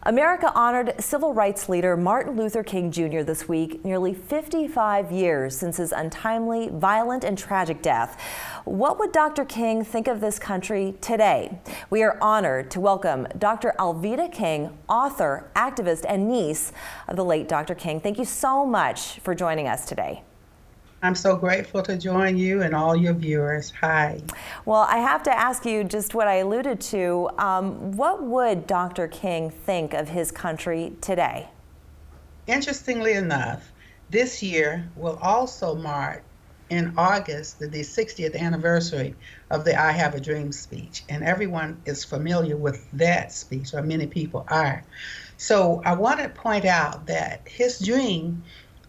America honored civil rights leader Martin Luther King Jr. this week, nearly 55 years since his untimely, violent, and tragic death. What would Dr. King think of this country today? We are honored to welcome Dr. Alveda King, author, activist, and niece of the late Dr. King. Thank you so much for joining us today. I'm so grateful to join you and all your viewers. Hi. Well, I have to ask you just what I alluded to. What would Dr. King think of his country today? Interestingly enough, this year will also mark in August the 60th anniversary of the I Have a Dream speech. And everyone is familiar with that speech, or many people are. So I want to point out that his dream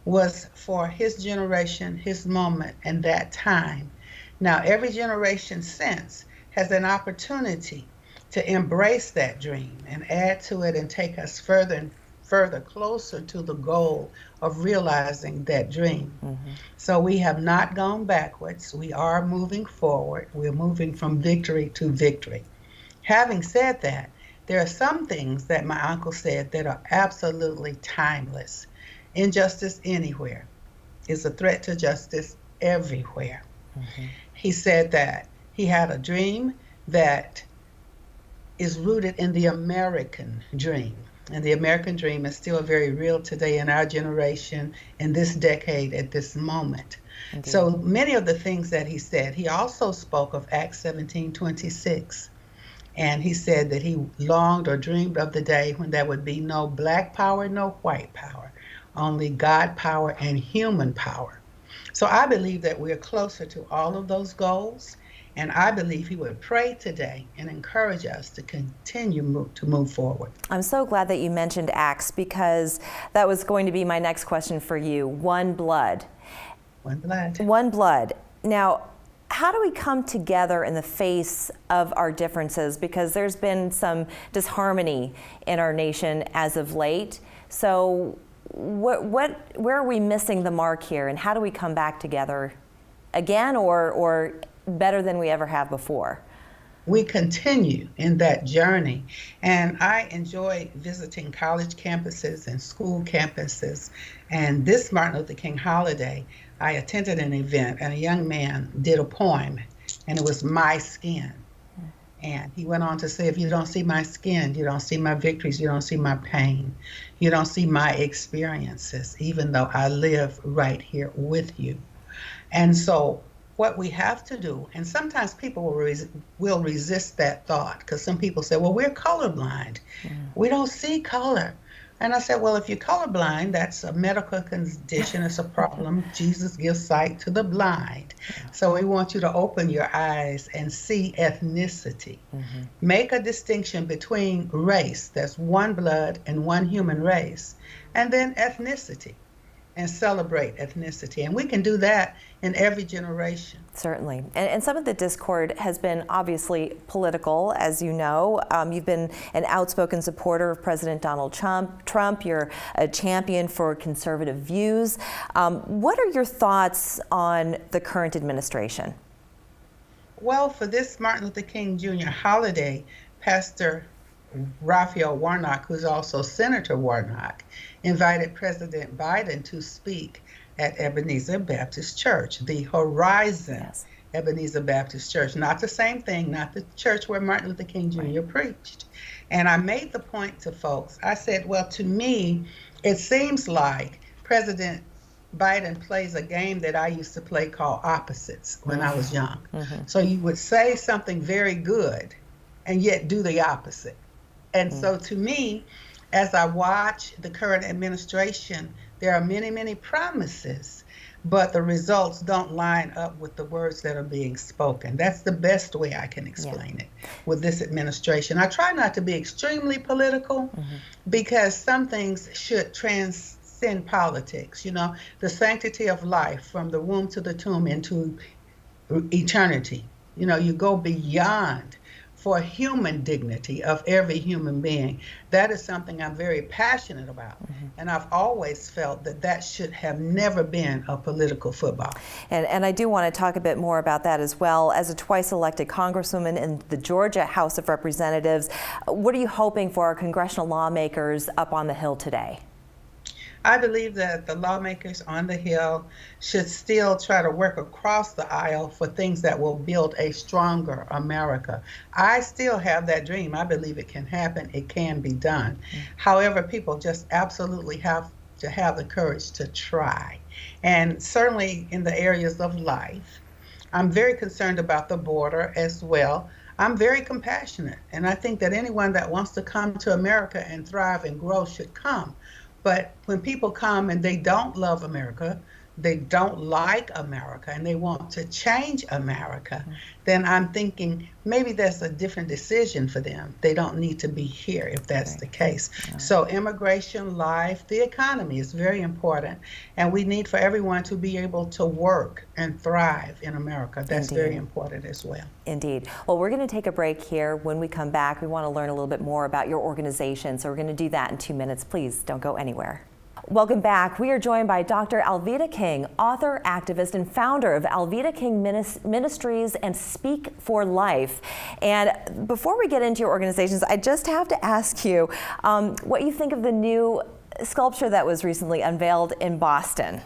was for his generation, his moment, and that time. Now, every generation since has an opportunity to embrace that dream and add to it and take us further and further closer to the goal of realizing that dream. So we have not gone backwards. We are moving forward. We're moving from victory to victory. Having said that, there are some things that my uncle said that are absolutely timeless. Injustice anywhere is a threat to justice everywhere. He said that he had a dream that is rooted in the American dream. And the American dream is still very real today in our generation, in this decade, at this moment. Indeed. So many of the things that he said, he also spoke of Acts 17:26. And he said that he longed or dreamed of the day when there would be no black power, no white power, only God power and human power. So I believe that we're closer to all of those goals, and I believe he would pray today and encourage us to continue to move forward. I'm so glad that you mentioned Acts, because that was going to be my next question for you. One blood. One blood. One blood. Now, how do we come together in the face of our differences? Because there's been some disharmony in our nation as of late. So where are we missing the mark here, and how do we come back together again, or better than we ever have before? We continue in that journey, and I enjoy visiting college campuses and school campuses. And this Martin Luther King holiday, I attended an event, and a young man did a poem, and it was My Skin. And he went on to say, if you don't see my skin, you don't see my victories, you don't see my pain, you don't see my experiences, even though I live right here with you. And so what we have to do, and sometimes people will resist that thought, because some people say, well, we're colorblind. We don't see color. And I said, well, if you're colorblind, that's a medical condition, it's a problem. Jesus gives sight to the blind. So we want you to open your eyes and see ethnicity. Make a distinction between race, that's one blood and one human race, and then ethnicity, and celebrate ethnicity. And we can do that in every generation. Certainly. And some of the discord has been obviously political, as you know. You've been an outspoken supporter of President Donald Trump. You're a champion for conservative views. What are your thoughts on the current administration? Well, for this Martin Luther King Jr. holiday, Pastor Raphael Warnock, who's also Senator Warnock, invited President Biden to speak at Ebenezer Baptist Church, the Horizon Ebenezer Baptist Church. Not the same thing, not the church where Martin Luther King Jr. preached. And I made the point to folks, I said, well, to me, it seems like President Biden plays a game that I used to play called opposites when I was young. So you would say something very good and yet do the opposite. And so to me, as I watch the current administration, there are many, many promises, but the results don't line up with the words that are being spoken. That's the best way I can explain it with this administration. I try not to be extremely political because some things should transcend politics. You know, the sanctity of life from the womb to the tomb into eternity. You know, you go beyond for human dignity of every human being. That is something I'm very passionate about. And I've always felt that that should have never been a political football. And I do want to talk a bit more about that as well. As a twice elected congresswoman in the Georgia House of Representatives, what are you hoping for our congressional lawmakers up on the Hill today? I believe that the lawmakers on the Hill should still try to work across the aisle for things that will build a stronger America. I still have that dream. I believe it can happen. It can be done. However, people just absolutely have to have the courage to try. And certainly in the areas of life, I'm very concerned about the border as well. I'm very compassionate, and I think that anyone that wants to come to America and thrive and grow should come. But when people come and they don't love America, they don't like America, and they want to change America, then I'm thinking maybe that's a different decision for them. They don't need to be here if that's the case. So immigration, life, the economy is very important, and we need for everyone to be able to work and thrive in America. That's very important as well. Indeed. Well, we're going to take a break here. When we come back, we want to learn a little bit more about your organization, so we're going to do that in 2 minutes. Please don't go anywhere. Welcome back. We are joined by Dr. Alveda King, author, activist, and founder of Alveda King Ministries and Speak for Life. And before we get into your organizations, I just have to ask you what you think of the new sculpture that was recently unveiled in Boston.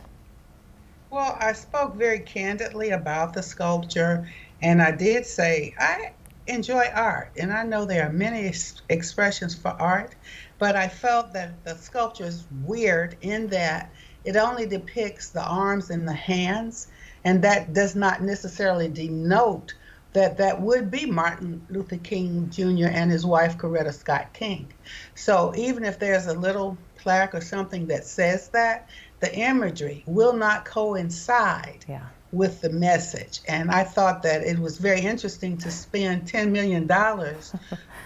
Well, I spoke very candidly about the sculpture, and I did say I enjoy art, and I know there are many expressions for art, but I felt that the sculpture is weird in that it only depicts the arms and the hands, and that does not necessarily denote that that would be Martin Luther King Jr. and his wife, Coretta Scott King. So even if there's a little plaque or something that says that, the imagery will not coincide with the message. And I thought that it was very interesting to spend $10 million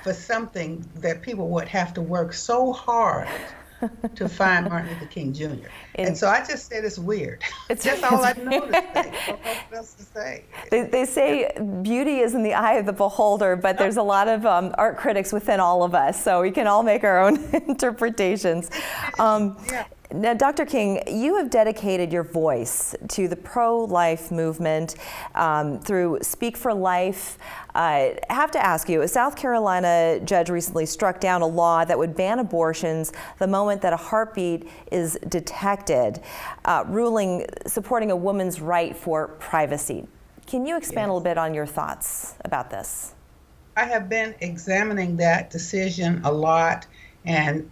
for something that people would have to work so hard to find Martin Luther King Jr. And so I just said it's weird. That's all I noticed. What else to say? They say beauty is in the eye of the beholder, but there's a lot of art critics within all of us, so we can all make our own interpretations. Now, Dr. King, you have dedicated your voice to the pro-life movement through Speak for Life. I have to ask you, a South Carolina judge recently struck down a law that would ban abortions the moment that a heartbeat is detected, supporting a woman's right for privacy. Can you expand a little bit on your thoughts about this? I have been examining that decision a lot, and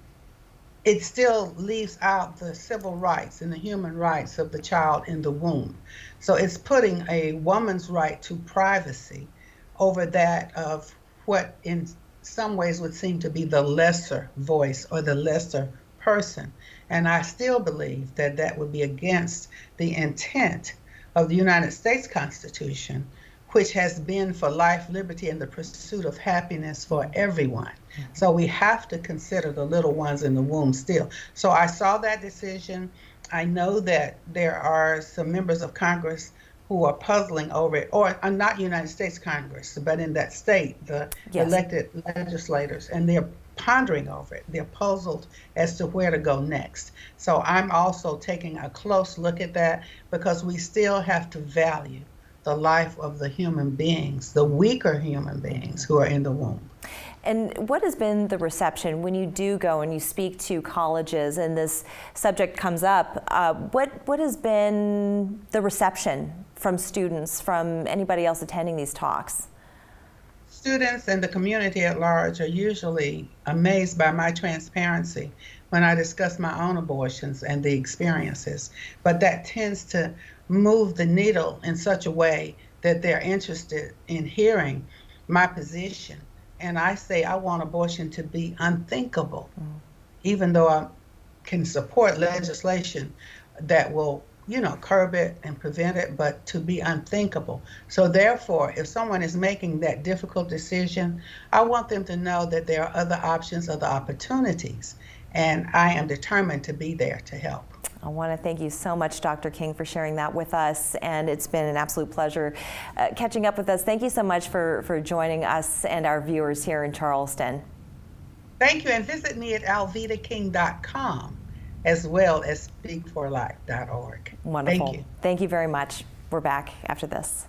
it still leaves out the civil rights and the human rights of the child in the womb. So it's putting a woman's right to privacy over that of what in some ways would seem to be the lesser voice or the lesser person. And I still believe that that would be against the intent of the United States Constitution, which has been for life, liberty, and the pursuit of happiness for everyone. So we have to consider the little ones in the womb still. So I saw that decision. I know that there are some members of Congress who are puzzling over it, or not United States Congress, but in that state, the elected legislators, and they're pondering over it. They're puzzled as to where to go next. So I'm also taking a close look at that, because we still have to value the life of the human beings, the weaker human beings who are in the womb. And what has been the reception when you do go and you speak to colleges and this subject comes up? What has been the reception from students, from anybody else attending these talks? Students and the community at large are usually amazed by my transparency when I discuss my own abortions and the experiences. But that tends to move the needle in such a way that they're interested in hearing my position. And I say I want abortion to be unthinkable, even though I can support legislation that will, curb it and prevent it, but to be unthinkable. So therefore, if someone is making that difficult decision, I want them to know that there are other options, other opportunities, and I am determined to be there to help. I want to thank you so much, Dr. King, for sharing that with us, and it's been an absolute pleasure catching up with us. Thank you so much for joining us and our viewers here in Charleston. Thank you, and visit me at alvedaking.com as well as speakforlife.org. Wonderful. Thank you. Thank you very much. We're back after this.